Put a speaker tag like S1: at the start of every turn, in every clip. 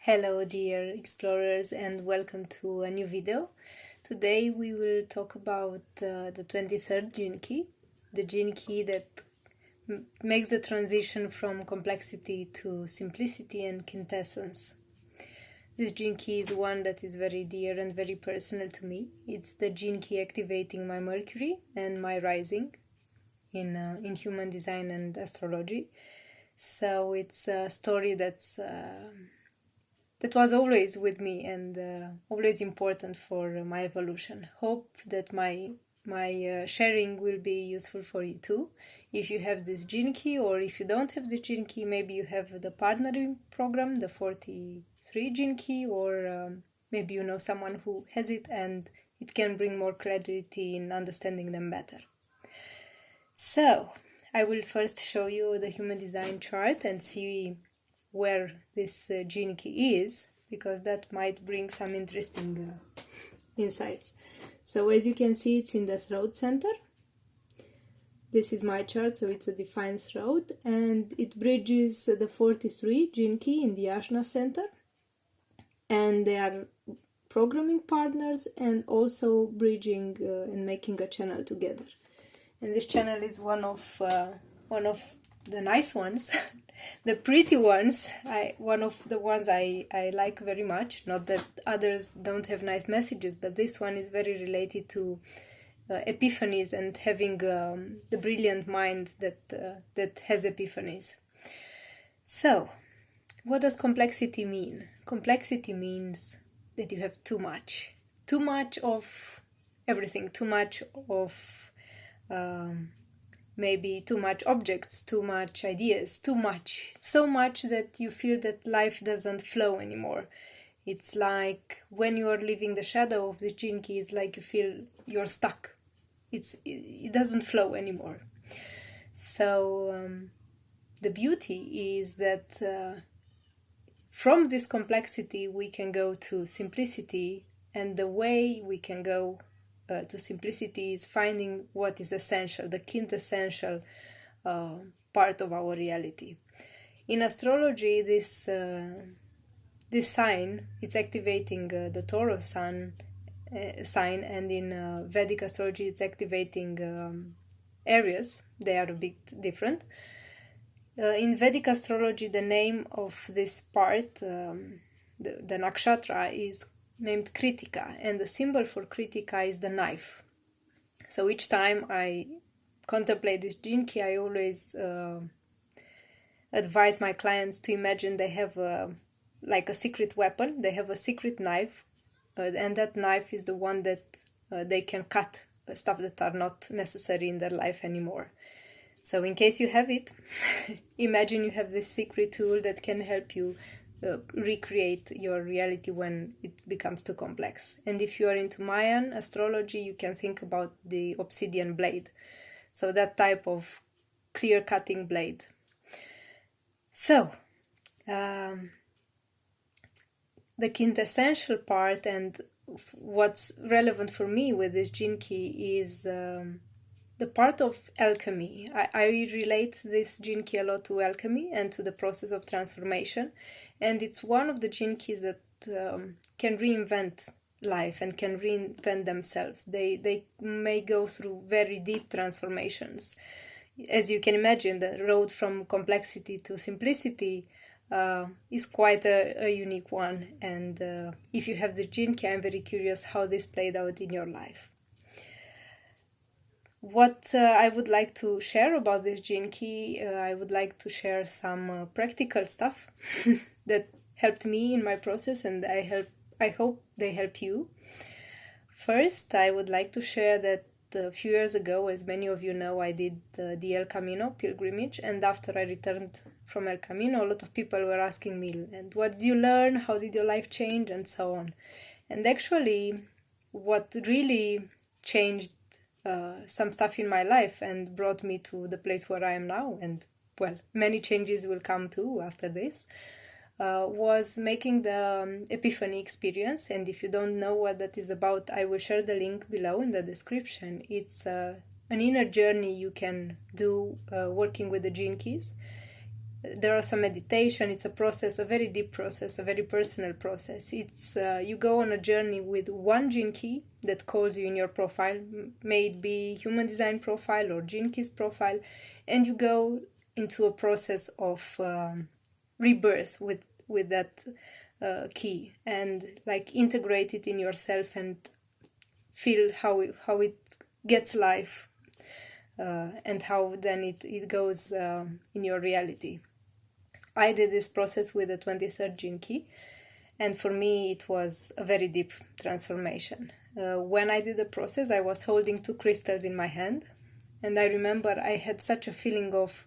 S1: Hello dear explorers and welcome to a new video. Today we will talk about the 23rd gene key, the gene key that makes the transition from complexity to simplicity and quintessence. This gene key is one that is very dear and very personal to me. It's the gene key activating my Mercury and my rising in human design and astrology. So it's a story that was always with me and always important for my evolution. Hope that my sharing will be useful for you too. If you have this gene key, or if you don't have the gene key, maybe you have the partnering program, the 43 gene key, or maybe you know someone who has it and it can bring more clarity in understanding them better. So I will first show you the human design chart and see where this gene key is, because that might bring some interesting insights. So as you can see, it's in the throat center. This is my chart, so it's a defined throat, and it bridges the 43 gene key in the Ajna center, and they are programming partners and also bridging and making a channel together. And this channel is one of the nice ones. The pretty ones, one of the ones I like very much. Not that others don't have nice messages, but this one is very related to epiphanies and having the brilliant mind that has epiphanies. So, what does complexity mean? Complexity means that you have too much of everything, too much of maybe too much objects, too much ideas, so much that you feel that life doesn't flow anymore. It's like when you are leaving the shadow of the gene key, it's like you feel you're stuck. It doesn't flow anymore. So the beauty is that from this complexity we can go to simplicity, and the way we can go to simplicity is finding what is essential, the quintessential part of our reality. In astrology, this sign, it's activating the Taurus sign, and in Vedic astrology, it's activating Aries. They are a bit different. In Vedic astrology, the name of this part, the nakshatra, is named Kritika, and the symbol for Kritika is the knife. So each time I contemplate this gene key, I always advise my clients to imagine they have like a secret weapon. They have a secret knife, and that knife is the one that they can cut stuff that are not necessary in their life anymore. So in case you have it, imagine you have this secret tool that can help you recreate your reality when it becomes too complex. And if you are into Mayan astrology, you can think about the obsidian blade. So that type of clear-cutting blade. So, the quintessential part and what's relevant for me with this gene key is the part of alchemy. I relate this gene key a lot to alchemy and to the process of transformation, and it's one of the gene keys that can reinvent life and can reinvent themselves. They may go through very deep transformations. As you can imagine, the road from complexity to simplicity is quite a unique one, and if you have the gene key, I'm very curious how this played out in your life. What I would like to share about this gene key, I would like to share some practical stuff that helped me in my process, and I hope they help you. First, I would like to share that a few years ago, as many of you know, I did the El Camino pilgrimage, and after I returned from El Camino, a lot of people were asking me, and what did you learn? How did your life change? And so on. And actually, what really changed some stuff in my life and brought me to the place where I am now, and well, many changes will come too after this, was making the Epiphany experience. And if you don't know what that is about, I will share the link below in the description. It's an inner journey you can do working with the gene keys. there are some meditation. It's a process, a very deep process, a very personal process. It's you go on a journey with one gene key that calls you in your profile, may it be human design profile or gene keys profile, and you go into a process of rebirth with that key, and like integrate it in yourself and feel how it gets life, and how then it goes in your reality. I did this process with the 23rd gene key, and for me it was a very deep transformation. When I did the process, I was holding two crystals in my hand, and I remember I had such a feeling of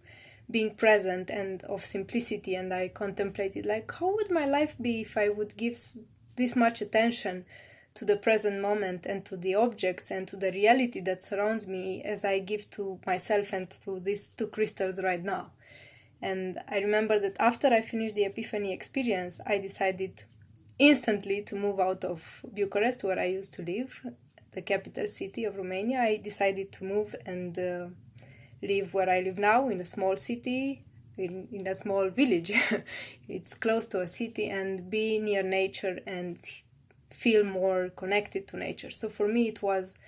S1: being present and of simplicity, and I contemplated, like, how would my life be if I would give this much attention to the present moment and to the objects and to the reality that surrounds me as I give to myself and to these two crystals right now. And I remember that after I finished the Epiphany experience, I decided instantly to move out of Bucharest, where I used to live, the capital city of Romania. I decided to move and live where I live now, in a small city, in a small village. It's close to a city, and be near nature and feel more connected to nature. So for me, it was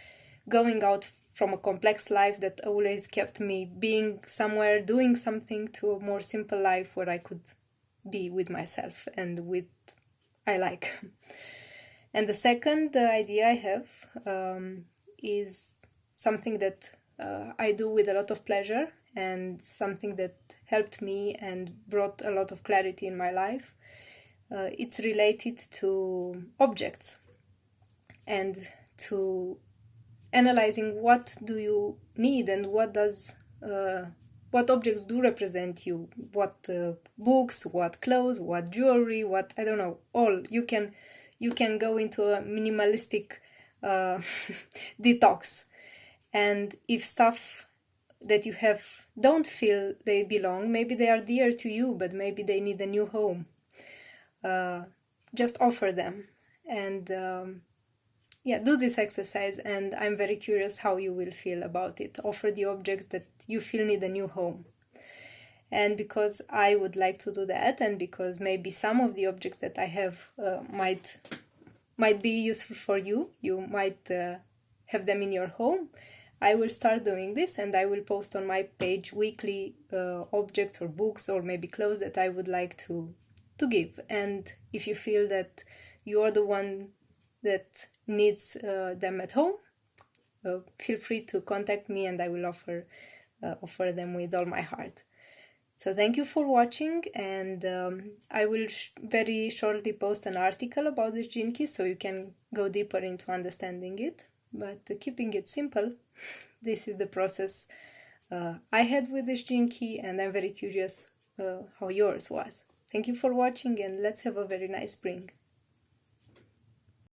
S1: going out from a complex life that always kept me being somewhere, doing something, to a more simple life where I could be with myself and with I like. And the second idea I have is something that I do with a lot of pleasure, and something that helped me and brought a lot of clarity in my life. It's related to objects and to analyzing what do you need and what objects do represent you, what books, what clothes, what jewelry, what, I don't know, all. You can go into a minimalistic detox, and if stuff that you have don't feel they belong, maybe they are dear to you, but maybe they need a new home, just offer them, and do this exercise, and I'm very curious how you will feel about it. Offer the objects that you feel need a new home. And because I would like to do that, and because maybe some of the objects that I have might be useful for you, you might have them in your home, I will start doing this, and I will post on my page weekly objects or books or maybe clothes that I would like to give. And if you feel that you're the one that needs them at home, feel free to contact me, and I will offer them with all my heart. So thank you for watching, and I will very shortly post an article about this gene key, so you can go deeper into understanding it. But keeping it simple, this is the process I had with this gene key, and I'm very curious how yours was. Thank you for watching, and let's have a very nice spring.